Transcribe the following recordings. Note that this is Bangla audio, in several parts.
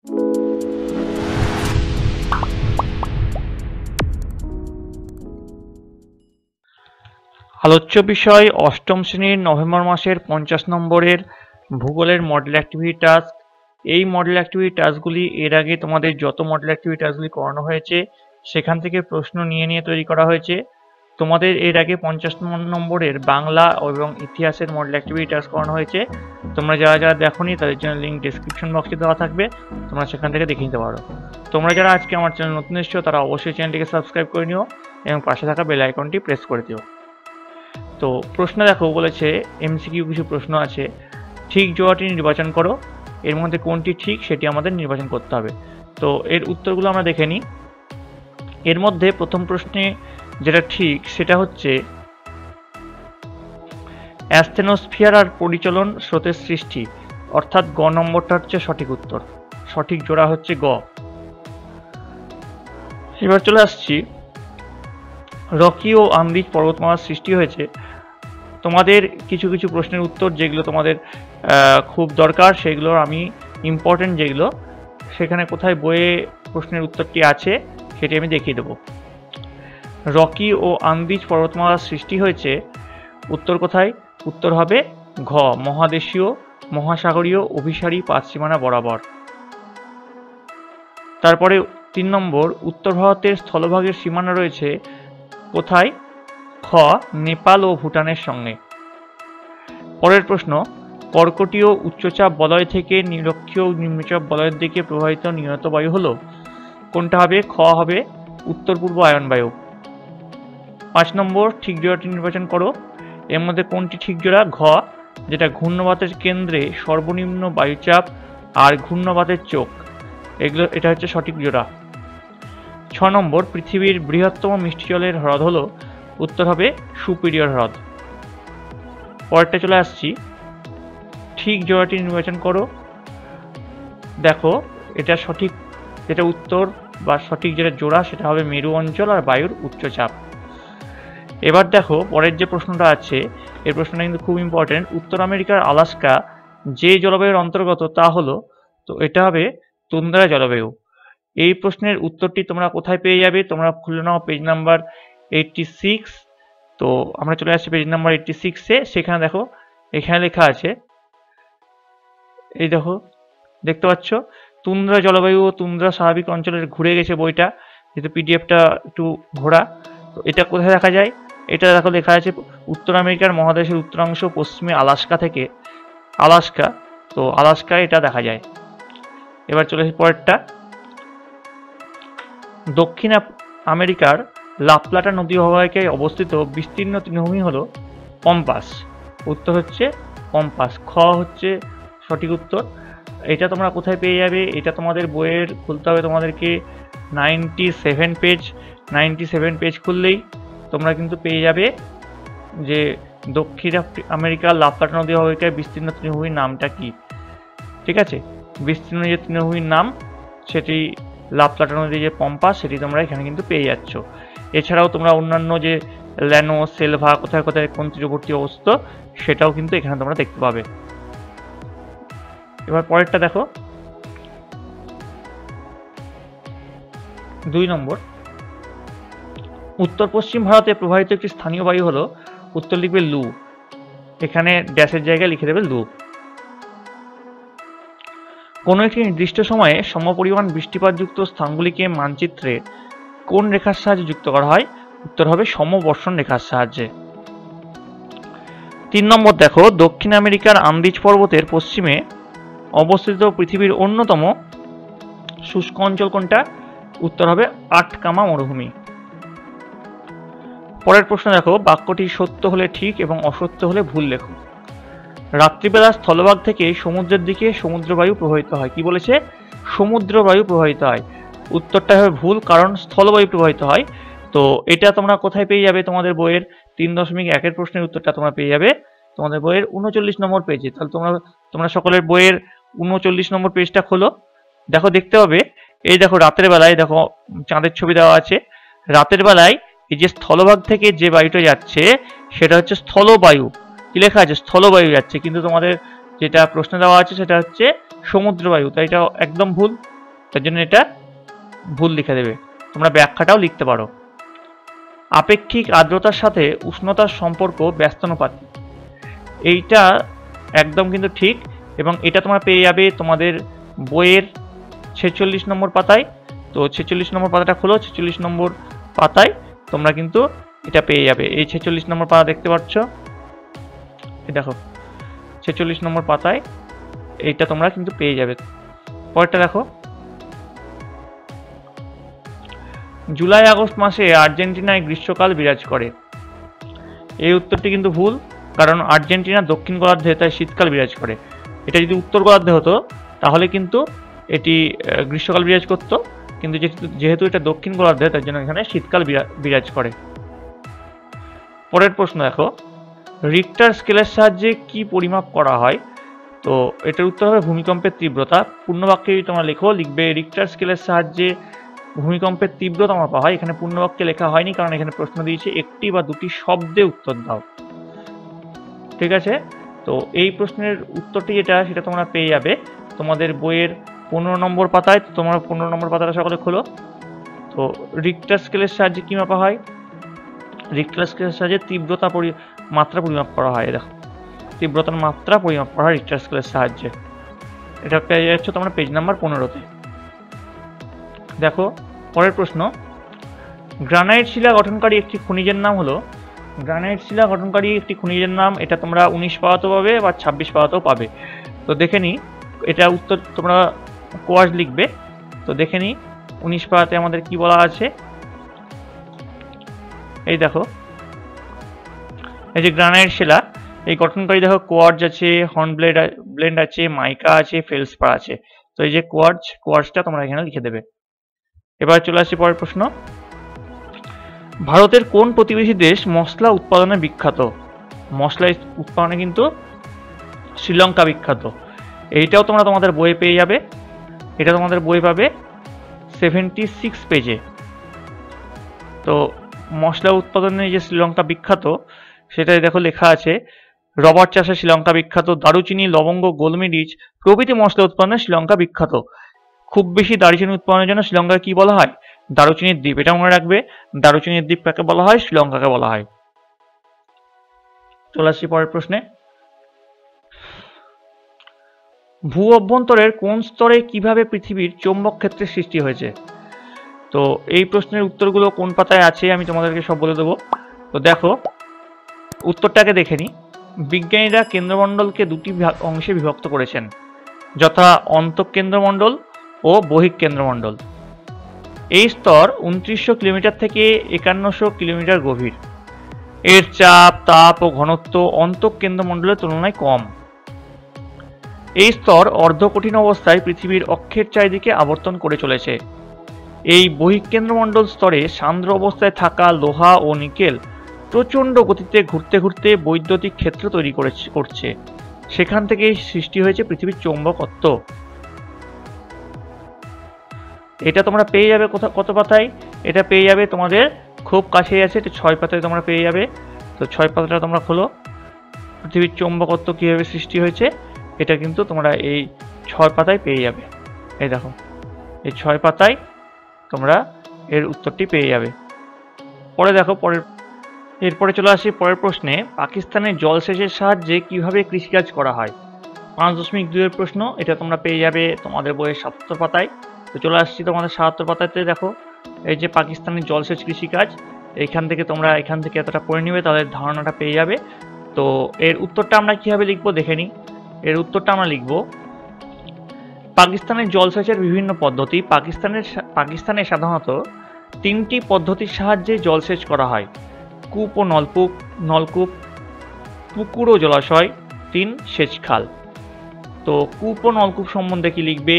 আলোচ্য বিষয় অষ্টম শ্রেণীর নভেম্বর মাসের 50 নম্বরের ভূগোলের মডেল অ্যাক্টিভিটি টাস্ক। এই মডেল অ্যাক্টিভিটি টাস্কগুলি এর আগে তোমাদের যত মডেল অ্যাক্টিভিটি টাস্কগুলি করানো হয়েছে সেখান থেকে প্রশ্ন নিয়ে তৈরি করা হয়েছে। তোমাদের এর আগে 50 নম্বরের বাংলা এবং ইতিহাসের মডেল অ্যাক্টিভিটি টাস্ক করানো হয়েছে। তোমরা যারা দেখোনি তাদের জন্য লিঙ্ক ডেসক্রিপশন বক্সে দেওয়া থাকবে, তোমরা সেখান থেকে দেখে নিতে পারো। তোমরা যারা আজকে আমার চ্যানেল নতুন এসেছো তারা অবশ্যই চ্যানেলটিকে সাবস্ক্রাইব করে নিও এবং পাশে থাকা বেল আইকনটি প্রেস করে দিও। তো প্রশ্ন দেখো, বলেছে এমসিকিউ কিছু প্রশ্ন আছে। ঠিক জোড়াটি নির্বাচন করো, এর মধ্যে কোনটি ঠিক সেটি আমাদের নির্বাচন করতে হবে। তো এর উত্তরগুলো আমরা দেখে নিই। এর মধ্যে প্রথম প্রশ্নে যেটা ঠিক সেটা হচ্ছে অ্যাস্থেনোস্ফিয়ার আর পরিচলন স্রোতের সৃষ্টি, অর্থাৎ গ নম্বরটা হচ্ছে সঠিক উত্তর। সঠিক জোড়া হচ্ছে গ। এবার চলে আসছি, রকি ও আন্দিজ পর্বতমালার সৃষ্টি হয়েছে। তোমাদের কিছু কিছু প্রশ্নের উত্তর যেগুলো তোমাদের খুব দরকার, সেগুলো আমি ইম্পর্টেন্ট যেগুলো সেখানে কোথায় বইয়ে প্রশ্নের উত্তরটি আছে সেটি আমি দেখিয়ে দেব। রকি ও আন্দিজ পর্বতমালার সৃষ্টি হয়েছে, উত্তর কোথায়? উত্তর হবে ঘ, মহাদেশীয় মহাসাগরীয় অভিসারী পাতসীমানা বরাবর। তারপরে 3 নম্বর, উত্তর ভারতের স্থলভাগের সীমানা রয়েছে কোথায়? খ, নেপাল ও ভুটানের সঙ্গে। পরের প্রশ্ন, কর্কটীয় উচ্চচাপ বলয় থেকে নিরক্ষীয় নিম্নচাপ বলয়ের দিকে প্রবাহিত নিয়ত বায়ু হলো, কোনটা হবে? খ হবে উত্তর পূর্ব আয়ন বায়ু। 5 নম্বর, ঠিক জোড়াটি নির্বাচন করো, এর মধ্যে কোনটি ঠিক জোড়া? ঘ, যেটা ঘূর্ণবাতের কেন্দ্রে সর্বনিম্ন বায়ুচাপ আর ঘূর্ণবাতের চোখ, এটা হচ্ছে সঠিক জোড়া। 6 নম্বর, পৃথিবীর বৃহত্তম মিষ্টি জলের হ্রদ হলো, উত্তর হবে সুপিরিয়র হ্রদ। পরেরটা চলে আসছি, ঠিক জোড়াটি নির্বাচন করো। দেখো এটা সঠিক, যেটা উত্তর বা সঠিক যেটা জোড়া সেটা হবে মেরু অঞ্চল আর বায়ুর উচ্চচাপ। এবার দেখো পরের যে প্রশ্নটা আছে, এই প্রশ্নটা কিন্তু খুব ইম্পর্টেন্ট। উত্তর আমেরিকার আলাস্কা যে জলবায়ুর অন্তর্গত তা হলো, তো এটা হবে তুন্দ্রা জলবায়ু। এই প্রশ্নের উত্তরটি তোমরা কোথায় পেয়ে যাবে? তোমরা খুলে নাও পেজ নাম্বার 86। তো আমরা চলে আসছি পেজ নাম্বার 86-এ। সেখানে দেখো এখানে লেখা আছে, এই দেখো দেখতে পাচ্ছ, তুন্দ্রা জলবায়ু ও তুন্দ্রা স্বাভাবিক অঞ্চলের ঘুরে গেছে বইটা, যেহেতু পিডিএফটা একটু ঘোরা। তো এটা কোথায় দেখা যায়? এটা দেখো লেখা আছে উত্তর আমেরিকার মহাদেশের উত্তরাংশ পশ্চিমে আলাস্কা থেকে, আলাস্কা, তো আলাস্কায় এটা দেখা যায়। এবার চলে আসি পরেরটা, দক্ষিণ আমেরিকার লাপ্লাটা নদী অববাহিকায় অবস্থিত বিস্তীর্ণ তৃণভূমি হলো পম্পাস, উত্তর হচ্ছে পম্পাস। খ হচ্ছে সঠিক উত্তর। এটা তোমরা কোথায় পেয়ে যাবে? এটা তোমাদের বইয়ের খুলতে হবে তোমাদেরকে 97 পেজ খুললেই তোমরা কিন্তু পেয়ে যাবে যে দক্ষিণ আমেরিকার লাপ্লাটা নদী অববাহিকায় বিস্তীর্ণ তৃণভূমির নামটা কি। ঠিক আছে, বিস্তীর্ণ যে তৃণভূমির নাম সেটি লাপ্লাটা নদী যে পম্পাস, সেটি তোমরা এখানে কিন্তু পেয়ে যাচ্ছ। এছাড়াও তোমরা অন্যান্য যে ল্যানো সেলভা কোথায় কোথায় কোন তীরবর্তী অবস্থিত সেটাও কিন্তু এখানে তোমরা দেখতে পাবে। এবার পরেরটা দেখো, 2 নম্বর, উত্তর পশ্চিম ভারতে প্রবাহিত একটি স্থানীয় বায়ু হলো, উত্তর লিখবে লু, এখানে ড্যাশের জায়গায় লিখে দেবে লু। কোনো একটি নির্দিষ্ট সময়ে সমপরিমাণ বৃষ্টিপাতযুক্ত স্থানগুলিকে মানচিত্রে কোন রেখার সাহায্যে যুক্ত করা হয়? উত্তর হবে সমবর্ষণ রেখার সাহায্যে। 3 নম্বর দেখো, দক্ষিণ আমেরিকার আন্দিজ পর্বতের পশ্চিমে অবস্থিত পৃথিবীর অন্যতম শুষ্ক অঞ্চল কোনটা? উত্তর হবে আটকামা মরুভূমি। পরের প্রশ্ন দেখো, বাক্যটি সত্য হলে ঠিক এবং অসত্য হলে ভুল লেখো। রাত্রিবেলা স্থলভাগ থেকে সমুদ্রের দিকে সমুদ্রবায়ু প্রবাহিত হয়। কি বলেছে? সমুদ্রবায়ু প্রবাহিত হয়। উত্তরটা হবে ভুল, কারণ স্থলবায়ু প্রবাহিত হয়। তো এটা তোমরা কোথায় পেয়ে যাবে? তোমাদের বইয়ের 3.1-এর প্রশ্নের উত্তরটা তোমরা পেয়ে যাবে তোমাদের বইয়ের 39 নম্বর পেজে। তাহলে তোমরা সকলের বইয়ের 39 নম্বর পেজটা খোলো, দেখো দেখতে হবে, এই দেখো রাতের বেলায় দেখো চাঁদের ছবি দেওয়া আছে। রাতের বেলায় এই যে স্থলভাগ থেকে যে বায়ুটা যাচ্ছে সেটা হচ্ছে স্থলবায়ু। কি লেখা আছে? স্থলবায়ু যাচ্ছে, কিন্তু তোমাদের যেটা প্রশ্ন দেওয়া আছে সেটা হচ্ছে সমুদ্রবায়ু, তাই এটা একদম ভুল। তার জন্য এটা ভুল লিখে দেবে। তোমরা ব্যাখ্যাটাও লিখতে পারো। আপেক্ষিক আর্দ্রতার সাথে উষ্ণতার সম্পর্ক ব্যস্তানুপাতিক, এইটা একদম কিন্তু ঠিক, এবং এটা তোমরা পেয়ে যাবে তোমাদের বইয়ের 46 নম্বর পাতায়। তো 46 নম্বর পাতাটা খোলো, 46 নম্বর পাতায় তোমরা কিন্তু এটা পেয়ে যাবে। এই 46 নম্বর পাতা দেখতে পাচ্ছ, এই দেখো 46 নম্বর পাতায় এইটা তোমরা কিন্তু পেয়ে যাবে। পরেরটা দেখো, জুলাই আগস্ট মাসে আর্জেন্টিনায় গ্রীষ্মকাল বিরাজ করে। এই উত্তরটি কিন্তু ভুল, কারণ আর্জেন্টিনা দক্ষিণ গোলার্ধে, তাই শীতকাল বিরাজ করে। এটা যদি উত্তর গোলার্ধে হতো তাহলে কিন্তু এটি গ্রীষ্মকাল বিরাজ করতো, কিন্তু যেহেতু এটা দক্ষিণ গোলার্ধে তার জন্য এখানে শীতকাল বিরাজ করে। পরের প্রশ্ন দেখো, রিক্টার স্কেলের সাহায্যে কি পরিমাপ করা হয়? তো এটার উত্তর হবে ভূমিকম্পের তীব্রতা। পূর্ণবাক্যে তোমরা লিখবে রিক্টার স্কেলের সাহায্যে ভূমিকম্পের তীব্রতা মাপা হয়। এখানে পূর্ণবাক্যে লেখা হয়নি, কারণ এখানে প্রশ্ন দিয়েছে একটি বা দুটি শব্দে উত্তর দাও। ঠিক আছে, তো এই প্রশ্নের উত্তরটি যেটা সেটা তোমরা পেয়ে যাবে তোমাদের বইয়ের 15 নম্বর পাতায়। তোমরা 15 নম্বর পাতাটা সকলে খোলো। তো রিক্টার স্কেলের সাহায্যে কি মাপা হয়? রিক্টার স্কেলের সাহায্যে তীব্রতা মাত্রা পরিমাপ করা হয়। দেখো, তীব্রতার মাত্রা পরিমাপ করা হয় রিক্টার স্কেলের সাহায্যে। এটা পেয়ে যাচ্ছ তোমরা পেজ নাম্বার 15-তে। দেখো পরের প্রশ্ন, গ্রানাইট শিলা গঠনকারী একটি খনিজের নাম হলো। গ্রানাইট শিলা গঠনকারী একটি খনিজের নাম, এটা তোমরা 19 পাতাতেও পাবে বা 26 পাতাতেও পাবে। তো দেখে নি, এটা উত্তর তোমরা কোয়ার্টজ লিখবে। তো দেখে নি 19 পাতাতে আমাদের কি বলা আছে। এই দেখো, এই যে গ্রানাইট শিলা, এই গঠনকারী দেখো কোয়ার্টজ আছে, হর্নব্লেন্ড আছে, মাইকা আছে, ফেলসপার আছে। তো এই যে কোয়ার্টজটা তোমরা এখানে লিখে দেবে। এবার চলে আসছি পরের প্রশ্ন, ভারতের কোন প্রতিবেশী দেশ মশলা উৎপাদনে বিখ্যাত? মশলা উৎপাদনে কিন্তু শ্রীলঙ্কা বিখ্যাত। এইটাও তোমরা তোমাদের বইয়ে পেয়ে যাবে। এটা তোমাদের বই পাবে 76 পেজে। তো মশলা উৎপাদনে যে শ্রীলঙ্কা বিখ্যাত সেটাই দেখো লেখা আছে, রবার চাষে শ্রীলঙ্কা বিখ্যাত, দারুচিনি, লবঙ্গ, গোলমরিচ প্রভৃতি মশলা উৎপাদনে শ্রীলঙ্কা বিখ্যাত। খুব বেশি দারুচিনি উৎপাদনের জন্য শ্রীলঙ্কাকে কি বলা হয়? দারুচিনির দ্বীপ। এটা মনে রাখবে, দারুচিনির দ্বীপ কাকে বলা হয়? শ্রীলঙ্কাকে বলা হয়। চলে আসছি পরের প্রশ্নে, ভূ অভ্যন্তরের কোন স্তরে কিভাবে পৃথিবীর চৌম্বক ক্ষেত্রের সৃষ্টি হয়েছে? তো এই প্রশ্নের উত্তরগুলো কোন পাতায় আছে আমি তোমাদেরকে সব বলে দেবো। তো দেখো উত্তরটাকে দেখে নি। বিজ্ঞানীরা কেন্দ্রমণ্ডলকে দুটি অংশে বিভক্ত করেছেন, যথা অন্তঃকেন্দ্রমণ্ডল ও বহিঃকেন্দ্রমণ্ডল। এই স্তর 2900 কিলোমিটার থেকে 5100 কিলোমিটার গভীর। এর চাপ, তাপ ও ঘনত্ব অন্তঃকেন্দ্রমণ্ডলের তুলনায় কম। এই স্তর অর্ধকঠিন অবস্থায় পৃথিবীর অক্ষের চারিদিকে আবর্তন করে চলেছে। এই বহিঃকেন্দ্রমণ্ডল স্তরে সান্দ্র অবস্থায় থাকা লোহা ও নিকেল প্রচণ্ড গতিতে ঘুরতে ঘুরতে বৈদ্যুতিক ক্ষেত্র তৈরি করছে। সেখান থেকেই সৃষ্টি হয়েছে পৃথিবীর চৌম্বকত্ব। এটা তোমরা পেয়ে যাবে কত পাতায়? এটা পেয়ে যাবে তোমাদের খুব কাছেই আছে, এটা 6 পাতায় তোমরা পেয়ে যাবে। তো 6 পাতাটা তোমরা খোলো, পৃথিবীর চৌম্বকত্ব কীভাবে সৃষ্টি হয়েছে এটা কিন্তু তোমরা এই 6 পাতায় পেয়ে যাবে। এই দেখো, এই 6 পাতায় তোমরা এর উত্তরটি পেয়ে যাবে। পরে দেখো এরপরে চলে আসি পরের প্রশ্নে, পাকিস্তানের জলসেচের সাহায্যে কিভাবে কৃষিকাজ করা হয়? 5.2 এর প্রশ্ন, এটা তোমরা পেয়ে যাবে তোমাদের বইয়ের 77 পাতায়। তো চলে আসছি তোমাদের 77 পাতাতে। দেখো এই যে পাকিস্তানের জলসেচ কৃষিকাজ, এখান থেকে এতটা পড়ে নিবে, তাদের ধারণাটা পেয়ে যাবে। তো এর উত্তরটা আমরা কিভাবে লিখবো দেখে নিই। এর উত্তরটা আমরা লিখব, পাকিস্তানের জলসেচের বিভিন্ন পদ্ধতি। পাকিস্তানে সাধারণত 3টি পদ্ধতির সাহায্যে জলসেচ করা হয়, কূপ ও নলকূপ, পুকুর ও জলাশয়, 3 সেচ খাল। তো কূপ ও নলকূপ সম্বন্ধে কি লিখবে?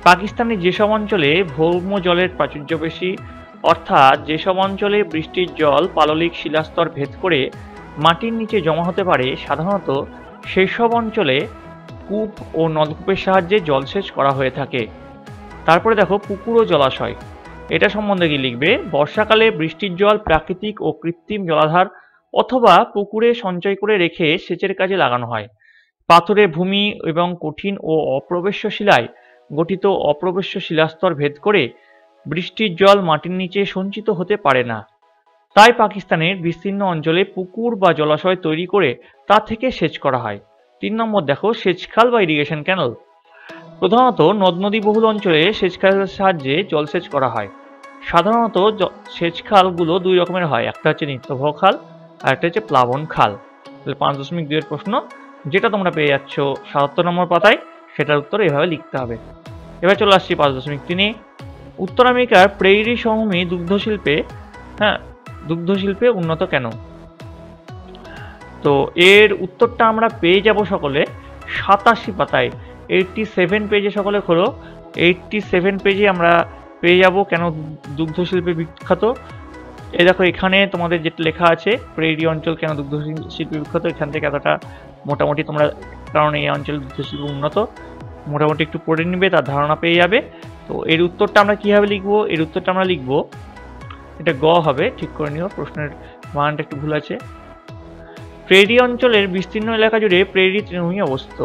পাকিস্তানের যেসব অঞ্চলে ভৌম জলের প্রাচুর্য বেশি, অর্থাৎ যেসব অঞ্চলে বৃষ্টির জল পাললিক শিলাস্তর ভেদ করে মাটির নিচে জমা হতে পারে, সাধারণত সেই সব অঞ্চলে কূপ ও নলকূপের সাহায্যে জলসেচ করা হয়ে থাকে। তারপরে দেখো পুকুর ও জলাশয়, এটা সম্বন্ধে কি লিখবে? বর্ষাকালে বৃষ্টির জল প্রাকৃতিক ও কৃত্রিম জলাধার অথবা পুকুরে সঞ্চয় করে রেখে সেচের কাজে লাগানো হয়। পাথুরে ভূমি এবং কঠিন ও অপ্রবেশ্য শিলায় গঠিত অপ্রবেশ্য শিলাস্তর ভেদ করে বৃষ্টির জল মাটির নিচে সঞ্চিত হতে পারে না। তাই পাকিস্তানের বিস্তীর্ণ অঞ্চলে পুকুর বা জলাশয় তৈরি করে তা থেকে সেচ করা হয়। 3 নম্বর দেখো, সেচখাল বা ইরিগেশন ক্যানেল। প্রধানত নদ নদী বহুল অঞ্চলে সেচখালের সাহায্যে জলসেচ করা হয়। সাধারণত সেচখালগুলো দুই রকমের হয়, একটা হচ্ছে নিত্যপ্রবাহ খাল আর একটা হচ্ছে প্লাবন খাল। তাহলে 5.2 এর প্রশ্ন যেটা তোমরা পেয়ে যাচ্ছ 77 নম্বর পাতায়, সেটার উত্তর এভাবে লিখতে হবে। এবার চলে আসছি 5.3। উত্তর আমেরিকার প্রেইরি সমভূমি দুগ্ধশিল্পে উন্নত কেন? তো এর উত্তরটা আমরা পেয়ে যাব সকলে 87 পাতায়, 87 পেজে। সকলে খোলো, 87 পেজে আমরা পেয়ে যাব কেন দুগ্ধ শিল্পে বিখ্যাত। এই দেখো, এখানে তোমাদের যেটা লেখা আছে প্রেরি অঞ্চল কেন দুগ্ধ শিল্পে বিখ্যাত, এখান থেকে এতটা মোটামুটি তোমরা, কারণ এই অঞ্চলে দুগ্ধ শিল্প উন্নত, মোটামুটি একটু পড়ে নিবে, তার ধারণা পেয়ে যাবে। তো এর উত্তরটা আমরা কিভাবে লিখবো? এর উত্তরটা আমরা লিখবো, এটা গ হবে, ঠিক করে নিও, প্রশ্নের বানানটা একটু ভুল আছে। প্রেরি অঞ্চলের বিস্তীর্ণ এলাকা জুড়ে প্রেরি তৃণভূমি অবস্থিত।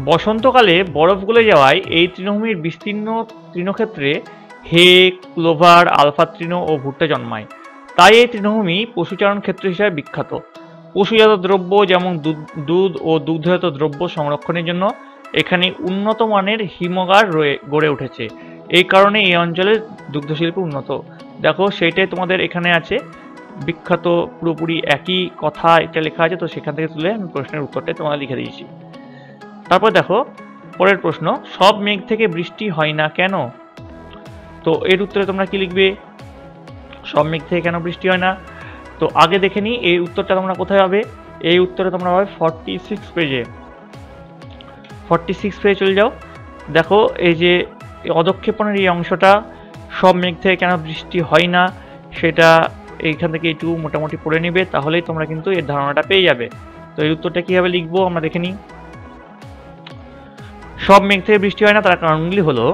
বসন্তকালে বরফ গলে যাওয়ায় এই তৃণভূমির বিস্তীর্ণ তৃণক্ষেত্রে হে, ক্লোভার, আলফা তৃণ ও ভুট্টা জন্মায়। তাই এই তৃণভূমি পশুচারণ ক্ষেত্র হিসেবে বিখ্যাত। পশুজাত দ্রব্য যেমন দুধ ও দুগ্ধজাত দ্রব্য সংরক্ষণের জন্য এখানে উন্নত মানের হিমগার গড়ে উঠেছে। এই কারণে এই অঞ্চলের দুগ্ধশিল্প উন্নত। দেখো, সেইটাই তোমাদের এখানে আছে, বিখ্যাত, পুরোপুরি একই কথা এটা লেখা আছে, তো সেখান থেকে তুলে আমি প্রশ্নের উত্তরটাই তোমাদের লিখে দিয়েছি। তারপর দেখো পরের প্রশ্ন, সব মেঘ থেকে বৃষ্টি হয় না কেন? তো এর উত্তরে তোমরা কি লিখবে? সব মেঘ থেকে কেন বৃষ্টি হয় না? তো আগে দেখে নিই এই উত্তরটা তোমরা কোথায় হবে। এই উত্তরে তোমরা হবে 46 পেজে। 46 পেজে চলে যাও। দেখো, এই যে অধঃক্ষেপণের এই অংশটা, সব মেঘ থেকে কেন বৃষ্টি হয় না, সেটা এইখান থেকে একটু মোটামুটি পড়ে নিবে, তাহলেই তোমরা কিন্তু এর ধারণাটা পেয়ে যাবে। তো এই উত্তরটা কিভাবে লিখবো আমরা দেখে নিই। সব মেঘ থেকে বৃষ্টি হয় না, তার কারণগুলি হলো,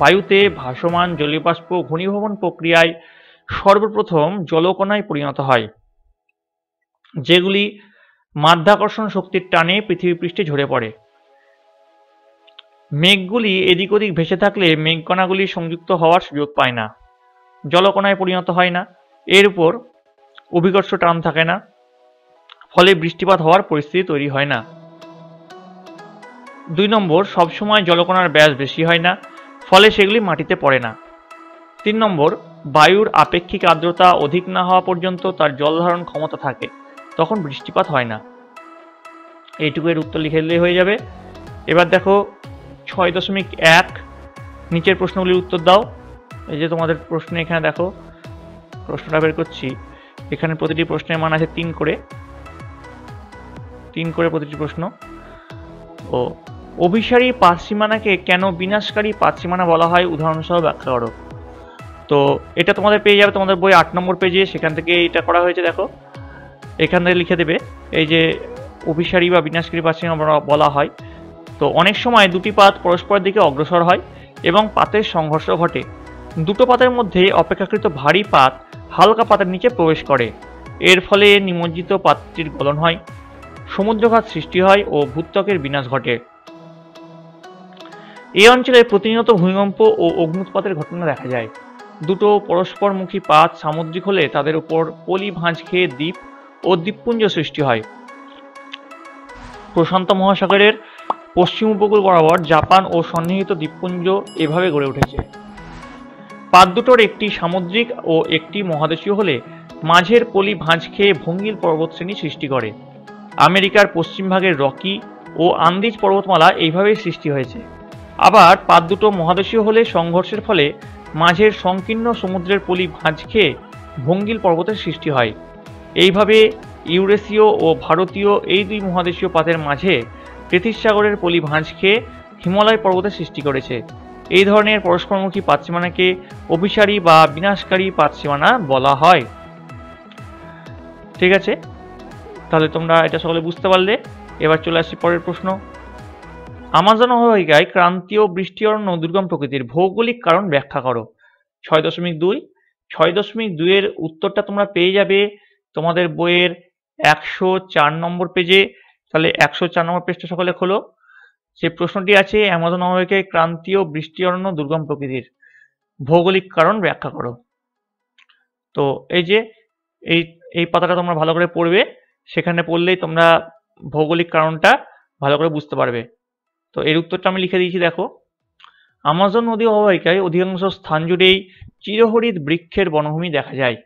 বায়ুতে ভাসমান জলীয় বাষ্প ঘনীভবন প্রক্রিয়ায় সর্বপ্রথম জলকণায় পরিণত হয়, যেগুলি মাধ্যাকর্ষণ শক্তির টানে পৃথিবী পৃষ্ঠে ঝরে পড়ে। মেঘগুলি এদিক ওদিক ভেসে থাকলে মেঘকণাগুলি সংযুক্ত হওয়ার সুযোগ পায় না, জলকণায় পরিণত হয় না। এর উপর অভিকর্ষ টান থাকে না, ফলে বৃষ্টিপাত হওয়ার পরিস্থিতি তৈরি হয় না। 2 নম্বর, সবসময় জলকণার ব্যাস বেশি হয় না, ফলে সেগুলি মাটিতে পড়ে না। 3 নম্বর, বায়ুর আপেক্ষিক আর্দ্রতা অধিক না হওয়া পর্যন্ত তার জল ধারণ ক্ষমতা থাকে, তখন বৃষ্টিপাত হয় না। এইটুকু এর উত্তর লিখে দিলেই হয়ে যাবে। এবার দেখো 6.1, নিচের প্রশ্নগুলির উত্তর দাও। এই যে তোমাদের প্রশ্ন এখানে দেখো, প্রশ্নটা বের করছি, এখানে প্রতিটি প্রশ্নের মান আছে 3 করে, 3 করে প্রতিটি প্রশ্ন। ও অভিসারী পাতসীমানাকে কেন বিনাশকারী পাতসীমানা বলা হয়, উদাহরণসহ ব্যাখ্যা করো। তো এটা তোমাদের পেয়ে যাবে তোমাদের বই 8 নম্বর পেজে, সেখান থেকে এটা করা হয়েছে। দেখো, এখান থেকে লিখে দেবে, এই যে অভিসারী বা বিনাশকারী পাতসীমানা বলা হয়। তো অনেক সময় দুটি পাত পরস্পরের দিকে অগ্রসর হয় এবং পাতের সংঘর্ষ ঘটে। দুটো পাতের মধ্যে অপেক্ষাকৃত ভারী পাত হালকা পাতের নিচে প্রবেশ করে, এর ফলে নিমজ্জিত পাতটির গলন হয়, সমুদ্রঘাত সৃষ্টি হয় ও ভূত্বকের বিনাশ ঘটে। এই অঞ্চলে প্রতিনিয়ত ভূমিকম্প ও অগ্নুৎপাতের ঘটনা দেখা যায়। দুটো পরস্পরমুখী পাত সামুদ্রিক হলে তাদের উপর পলি ভাঁজ খেয়ে দ্বীপ ও দ্বীপপুঞ্জ সৃষ্টি হয়। প্রশান্ত মহাসাগরের পশ্চিম উপকূল বরাবর জাপান ও সন্নিহিত দ্বীপপুঞ্জ এভাবে গড়ে উঠেছে। পাত দুটোর একটি সামুদ্রিক ও একটি মহাদেশীয় হলে মাঝের পলি ভাঁজ খেয়ে ভঙ্গিল পর্বতশ্রেণী সৃষ্টি করে। আমেরিকার পশ্চিমভাগের রকি ও আন্দিজ পর্বতমালা এইভাবেই সৃষ্টি হয়েছে। আবার পাত দুটো মহাদেশীয় হলে সংঘর্ষের ফলে মাঝের সংকীর্ণ সমুদ্রের পলি ভাঁজ খেয়ে ভঙ্গিল পর্বতের সৃষ্টি হয়। এইভাবে ইউরেশীয় ও ভারতীয় এই দুই মহাদেশীয় পাতের মাঝে পৃথিবী সাগরের পলি ভাঁজ খেয়ে হিমালয় পর্বতের সৃষ্টি করেছে। এই ধরনের পরস্পরমুখী পাতসীমানাকে অভিসারী বা বিনাশকারী পাতসীমানা বলা হয়। ঠিক আছে, তাহলে তোমরা এটা সকলে বুঝতে পারলে। এবার চলে আসছি পরের প্রশ্ন। আমাজন অববাহিকায় ক্রান্তীয় বৃষ্টি অরণ্য দুর্গম প্রকৃতির, ভৌগোলিক কারণ ব্যাখ্যা করো। 6.2। 6.2 এর উত্তরটা তোমরা পেয়ে যাবে তোমাদের বইয়ের 104 নম্বর পেজে। তাহলে 104 নম্বর পেজটা সকলে খোলো। সে প্রশ্নটি আছে অ্যামাজন অববাহিকায় ক্রান্তীয় বৃষ্টি অরণ্য দুর্গম প্রকৃতির, ভৌগোলিক কারণ ব্যাখ্যা করো। তো এই যে এই এই পাতাটা তোমরা ভালো করে পড়বে, সেখানে পড়লেই তোমরা ভৌগোলিক কারণটা ভালো করে বুঝতে পারবে। তো এর উত্তরটা আমি লিখে দিয়েছি, দেখো। আমাজন নদী অববাহিকায় অধিকাংশ স্থান জুড়েই চিরহরিৎ বৃক্ষের বনভূমি দেখা যায়।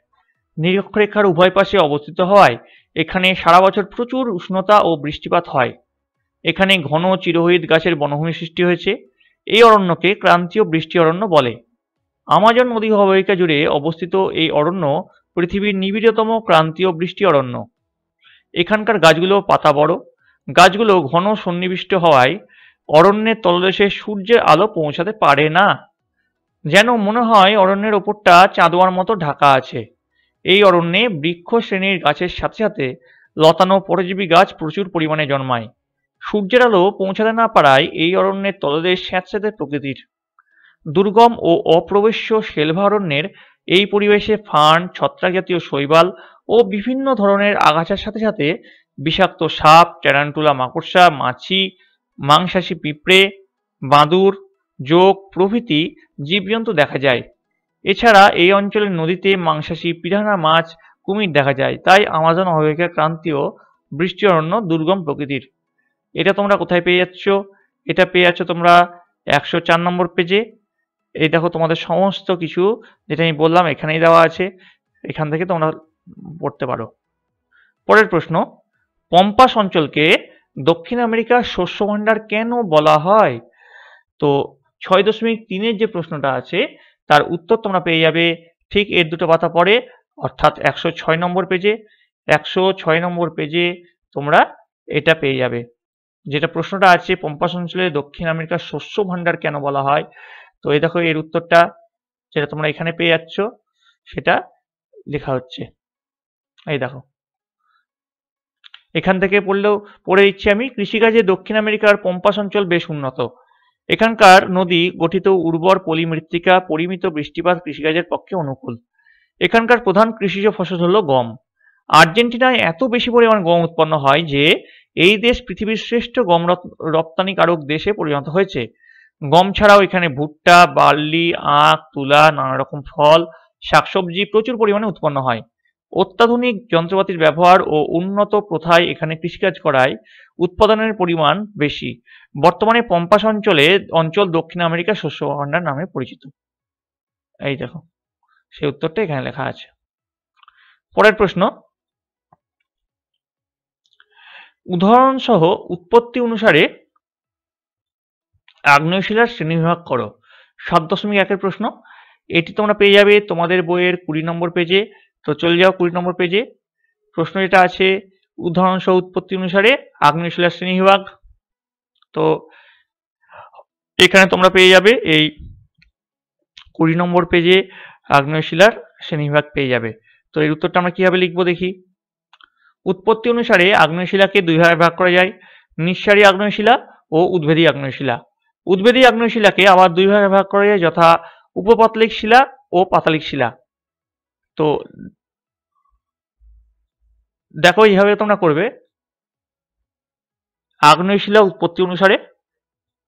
নিরক্ষরেখার উভয় পাশে অবস্থিত হওয়ায় এখানে সারা বছর প্রচুর উষ্ণতা ও বৃষ্টিপাত হয়। এখানে ঘন চিরহরিৎ গাছের বনভূমি সৃষ্টি হয়েছে। এই অরণ্যকে ক্রান্তীয় বৃষ্টি অরণ্য বলে। আমাজন নদী অববাহিকা জুড়ে অবস্থিত এই অরণ্য পৃথিবীর নিবিড়তম ক্রান্তীয় বৃষ্টি অরণ্য। এখানকার গাছগুলো পাতা বড়, গাছগুলো ঘন সন্নিবিষ্ট হওয়ায় অরণ্যের তলদেশে সূর্যের আলো পৌঁছাতে পারে না, যেন মনে হয় অরণ্যের ওপরটা চাঁদোয়ার মতো ঢাকা আছে। এই অরণ্যে বৃক্ষ শ্রেণীর গাছের সাথে সাথে লতানো পরজীবী গাছ প্রচুর পরিমাণে জন্মায়। সূর্যের আলো পৌঁছাতে না পারায় এই অরণ্যের তলদেশ স্যাঁতসেঁতে প্রকৃতির। দুর্গম ও অপ্রবেশ্য সেলভা অরণ্যের এই পরিবেশে ফার্ন, ছত্রাক জাতীয় শৈবাল ও বিভিন্ন ধরনের আগাছার সাথে সাথে বিষাক্ত সাপ, ট্যারান্টুলা মাকড়সা, মাছি, মাংসাশী পিঁপড়ে, বাদুড়, জোঁক প্রভৃতি জীবজন্তু দেখা যায়। এছাড়া এই অঞ্চলের নদীতে মাংসাশী পিরানহা মাছ, কুমির দেখা যায়। তাই আমাজন অববাহিকার ক্রান্তীয় বৃষ্টি অরণ্য দুর্গম প্রকৃতির। এটা তোমরা কোথায় পেয়ে যাচ্ছ? এটা পেয়ে যাচ্ছ তোমরা 104 নম্বর পেজে। এই দেখো তোমাদের সমস্ত কিছু যেটা আমি বললাম এখানেই দেওয়া আছে, এখান থেকে তোমরা পড়তে পারো। পরের প্রশ্ন, পম্পাস অঞ্চলকে দক্ষিণ আমেরিকার শস্য ভাণ্ডার কেন বলা হয়? তো 6.3 যে প্রশ্নটা আছে তার উত্তর তোমরা পেয়ে যাবে ঠিক এর দুটো পাতা পরে, অর্থাৎ 106 নম্বর পেজে। 106 নম্বর পেজে তোমরা এটা পেয়ে যাবে, যেটা প্রশ্নটা আছে পম্পাস অঞ্চলে দক্ষিণ আমেরিকার শস্য ভাণ্ডার কেন বলা হয়। তো এই দেখো এর উত্তরটা যেটা তোমরা এখানে পেয়ে যাচ্ছ সেটা লেখা হচ্ছে, এই দেখো এখান থেকে পড়ে দিচ্ছি আমি। কৃষিকাজে দক্ষিণ আমেরিকার পম্পাস অঞ্চল বেশ উন্নত। এখানকার নদী গঠিত উর্বর পলি মৃত্তিকা, পরিমিত বৃষ্টিপাত কৃষিকাজের পক্ষে অনুকূল। এখানকার প্রধান কৃষিজ ফসল হলো গম। আর্জেন্টিনায় এত বেশি পরিমাণ গম উৎপন্ন হয় যে এই দেশ পৃথিবীর শ্রেষ্ঠ গম রপ্তানিকারক দেশে পরিণত হয়েছে। গম ছাড়াও এখানে ভুট্টা, বার্লি, আখ, তুলা, নানা রকম ফল, শাকসবজি প্রচুর পরিমাণে উৎপন্ন হয়। অত্যাধুনিক যন্ত্রপাতির ব্যবহার ও উন্নত প্রথায় এখানে কৃষিকাজ করায় উৎপাদনের পরিমাণ বেশি। বর্তমানে পম্পাস অঞ্চল দক্ষিণ আমেরিকার শস্য ভাণ্ডার নামে পরিচিত। এই দেখো সেই উত্তরটা এখানে লেখা আছে। পরের প্রশ্ন, উদাহরণ সহ উৎপত্তি অনুসারে আগ্নেয়শিলার শ্রেণীবিভাগ করো। 7.1 প্রশ্ন, এটি তোমরা পেয়ে যাবে তোমাদের বইয়ের 20 নম্বর পেজে। তো চলে যাও 20 নম্বর পেজে। প্রশ্ন যেটা আছে উদাহরণ সহ উৎপত্তি অনুসারে আগ্নেয়শিলার শ্রেণীবিভাগ। তো এখানে তোমরা পেয়ে যাবে এই 20 নম্বর পেজে আগ্নেয়শিলার শ্রেণীবিভাগ পেয়ে যাবে। তো এর উত্তরটা আমরা কিভাবে লিখবো দেখি। উৎপত্তি অনুসারে আগ্নেয়শিলাকে দুই ভাগে ভাগ করা যায়, নিঃসারী আগ্নেয়শিলা ও উদ্ভেদী আগ্নেয়শিলা। উদ্ভেদী আগ্নেয়শিলাকে আবার দুই ভাগে ভাগ করা যায়, যথা উপপাতলিক শিলা ও পাতালিক শিলা। তো দেখো এইভাবে তোমরা করবে। আগ্নেয়শিলা উৎপত্তি অনুসারে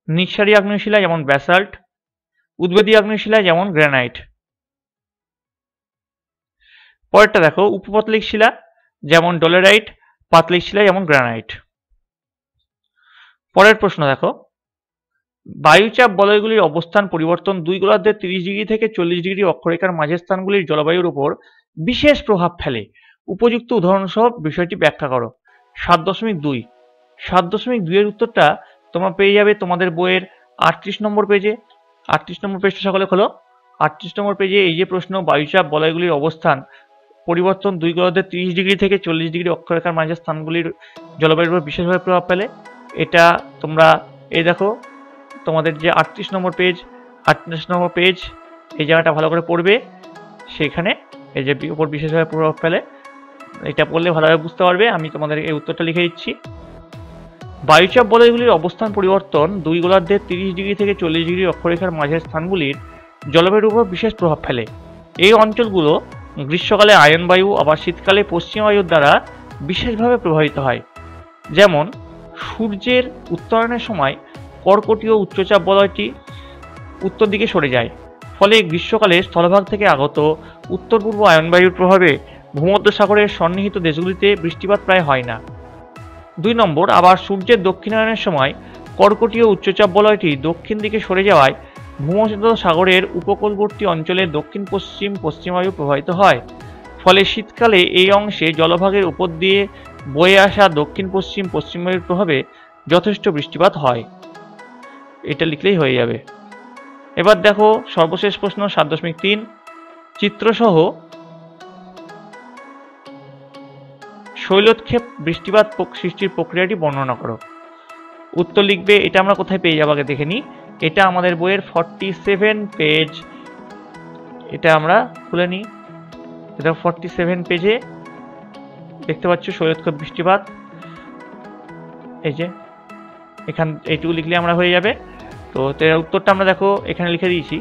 নিঃসারী আগ্নেয়শিলা যেমন ব্যাসাল্ট, উদ্ভেদী আগ্নেয়শিলা যেমন গ্রানাইট। পরেরটা দেখো উপপাতলিক শিলা যেমন ডলোরাইট, পাতলিক শিলা যেমন গ্রানাইট। পরের প্রশ্ন দেখো, বায়ুচাপ বলয়গুলির অবস্থান পরিবর্তন 2 গোলার্ধের 30 ডিগ্রি থেকে 40 ডিগ্রি অক্ষরেখার মাঝের স্থানগুলির জলবায়ুর উপর বিশেষ প্রভাব ফেলে। উপযুক্ত উদাহরণ সহ বিষয়টি ব্যাখ্যা করো। 7.2 7.2 এর উত্তরটা তোমরা পেয়ে যাবে তোমাদের বইয়ের 38 নম্বর পেজে। 38 নম্বর পেজটা সকলে খোলো। 38 নম্বর পেজে এই যে প্রশ্ন, বায়ুচাপ বলয়গুলির অবস্থান পরিবর্তন 2 গোলার্ধের 30 ডিগ্রি থেকে 40 ডিগ্রি অক্ষরেখার মাঝের স্থানগুলির জলবায়ুর উপর বিশেষভাবে প্রভাব ফেলে। এটা তোমরা এই দেখো তোমাদের যে 38 নম্বর পেজ, 38 নম্বর পেজ এই জায়গাটা ভালো করে পড়বে। সেখানে এই যে উপর বিশেষভাবে প্রভাব ফেলে, এটা পড়লে ভালোভাবে বুঝতে পারবে। আমি তোমাদের এই উত্তরটা লিখে দিচ্ছি। বায়ুচাপ বলয়গুলির অবস্থান পরিবর্তন 2 গোলার্ধের 30 ডিগ্রি থেকে 40 ডিগ্রি অক্ষরেখার মাঝের স্থানগুলির জলবায়ুর উপর বিশেষ প্রভাব ফেলে। এই অঞ্চলগুলো গ্রীষ্মকালে আয়ন বায়ু, আবার শীতকালে পশ্চিম বায়ুর দ্বারা বিশেষভাবে প্রভাবিত হয়। যেমন সূর্যের উত্তরায়ণের সময় কর্কটীয় উচ্চচাপ বলয়টি উত্তর দিকে সরে যায়। ফলে গ্রীষ্মকালে স্থলভাগ থেকে আগত উত্তর পূর্ব আয়নবায়ুর প্রভাবে ভূমধ্যসাগরের সন্নিহিত দেশগুলিতে বৃষ্টিপাত প্রায় হয় না। 2 নম্বর, আবার সূর্যের দক্ষিণায়নের সময় কর্কটীয় উচ্চচাপ বলয়টি দক্ষিণ দিকে সরে যাওয়ায় ভূমধ্য সাগরের উপকূলবর্তী অঞ্চলে দক্ষিণ পশ্চিম বায়ু প্রবাহিত হয়। ফলে শীতকালে এই অংশে জলভাগের উপর দিয়ে বয়ে আসা দক্ষিণ পশ্চিম বায়ুর প্রভাবে যথেষ্ট বৃষ্টিপাত হয়। এটা লিখলেই হয়ে যাবে। এবার দেখো সর্বশেষ প্রশ্ন 7.3 চিত্রসহ শৈলোৎক্ষেপ বৃষ্টিপাত সৃষ্টির প্রক্রিয়াটি বর্ণনা করো। উত্তর লিখবে, এটা আমরা কোথায় পেয়ে যাবো আগে দেখে নিই। এটা আমাদের বইয়ের 47 পেজ, এটা আমরা খুলে নিই। এটা 47 পেজে দেখতে পাচ্ছ শৈলোৎক্ষেপ বৃষ্টিপাত। এই যে এইটুকু লিখলে আমরা হয়ে যাবে। তো এর উত্তরটা আমরা দেখো এখানে লিখে দিয়েছি।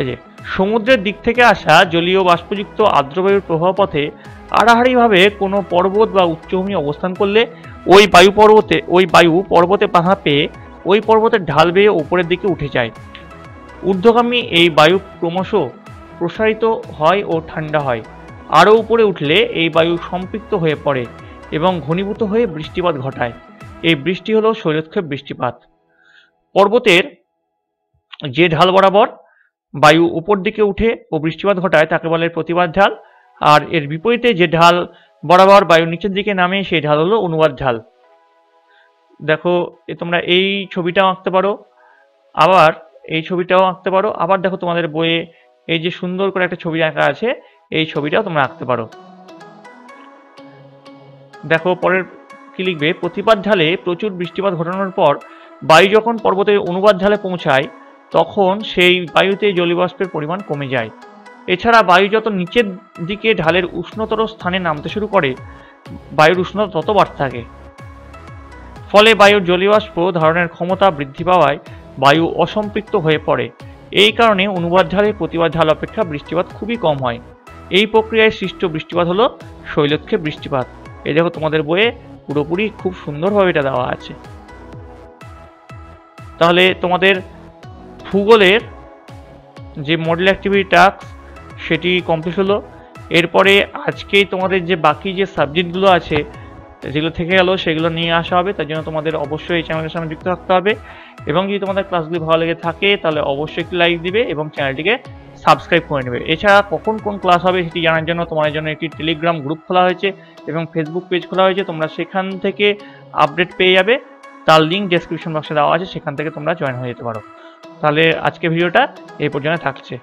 এই যে সমুদ্রের দিক থেকে আসা জলীয় বাষ্পযুক্ত আর্দ্রবায়ুর প্রবাহ পথে আড়াআড়িভাবে কোনো পর্বত বা উচ্চভূমি অবস্থান করলে ওই বায়ু পর্বতে বাধা পেয়ে ওই পর্বতের ঢাল বেয়ে উপরের দিকে উঠে যায়। ঊর্ধ্বগামী এই বায়ু ক্রমশ প্রসারিত হয় ও ঠান্ডা হয়। আরও উপরে উঠলে এই বায়ু সম্পৃক্ত হয়ে পড়ে এবং ঘনীভূত হয়ে বৃষ্টিপাত ঘটায়। এই বৃষ্টি হলো শৈলোৎক্ষেপ বৃষ্টিপাত। পর্বতের যে ঢাল বরাবর বায়ু উপর দিকে উঠে ও বৃষ্টিপাত ঘটায় তাকে বলে প্রতিবাদ ঢাল, আর এর বিপরীতে যে ঢাল বরাবর বায়ু নিচের দিকে নামে সেই ঢাল হলো অনুবাদ ঢাল। দেখো তোমরা এই ছবিটাও আঁকতে পারো, আবার এই ছবিটাও আঁকতে পারো। আবার দেখো তোমাদের বইয়ে এই যে সুন্দর করে একটা ছবি আঁকা আছে, এই ছবিটাও তোমরা আঁকতে পারো। দেখো পরের কি লিখবে, প্রতিপাদ ঢালে প্রচুর বৃষ্টিপাত ঘটানোর পর বায়ু যখন পর্বতের অনুবাদ ঢালে পৌঁছায় তখন সেই বায়ুতে জলীয়বাষ্পের পরিমাণ কমে যায়। এছাড়া বায়ু যত নিচের দিকে ঢালের উষ্ণতর স্থানে নামতে শুরু করে বায়ুর উষ্ণতা তত বাড়তে থাকে। ফলে বায়ুর জলীয়বাষ্প ধারণের ক্ষমতা বৃদ্ধি পাওয়ায় বায়ু অসম্পৃক্ত হয়ে পড়ে। এই কারণে অনুবাদ ঢালে প্রতিবাদ ঢাল অপেক্ষা বৃষ্টিপাত খুবই কম হয়। এই প্রক্রিয়ায় সৃষ্ট বৃষ্টিপাত হলো শৈলোৎক্ষেপ বৃষ্টিপাত। এই দেখো তোমাদের বইয়ে পুরোপুরি খুব সুন্দরভাবে এটা দেওয়া আছে। তাহলে তোমাদের ভূগোলের যে মডেল অ্যাক্টিভিটি টাস্ক সেটি কমপ্লিট হলো। এরপরে আজকেই তোমাদের যে বাকি যে সাবজেক্টগুলো আছে যেগুলো থেকে গেল সেগুলো নিয়ে আসা হবে। তার জন্য তোমাদের অবশ্যই এই চ্যানেলের সামনে যুক্ত থাকতে হবে, এবং যদি তোমাদের ক্লাসগুলি ভালো লেগে থাকে তাহলে অবশ্যই একটি লাইক দিবে এবং চ্যানেলটিকে সাবস্ক্রাইব করে নেবে। এছাড়া কখন কোন ক্লাস হবে সেটি জানার জন্য তোমাদের জন্য একটি টেলিগ্রাম গ্রুপ খোলা হয়েছে এবং ফেসবুক পেজ খোলা হয়েছে, তোমরা সেখান থেকে আপডেট পেয়ে যাবে। তার লিঙ্ক ডেসক্রিপশন বক্সে দেওয়া আছে, সেখান থেকে তোমরা জয়েন হয়ে যেতে পারো। তাহলে আজকে ভিডিওটা এই পর্যন্ত থাকছে।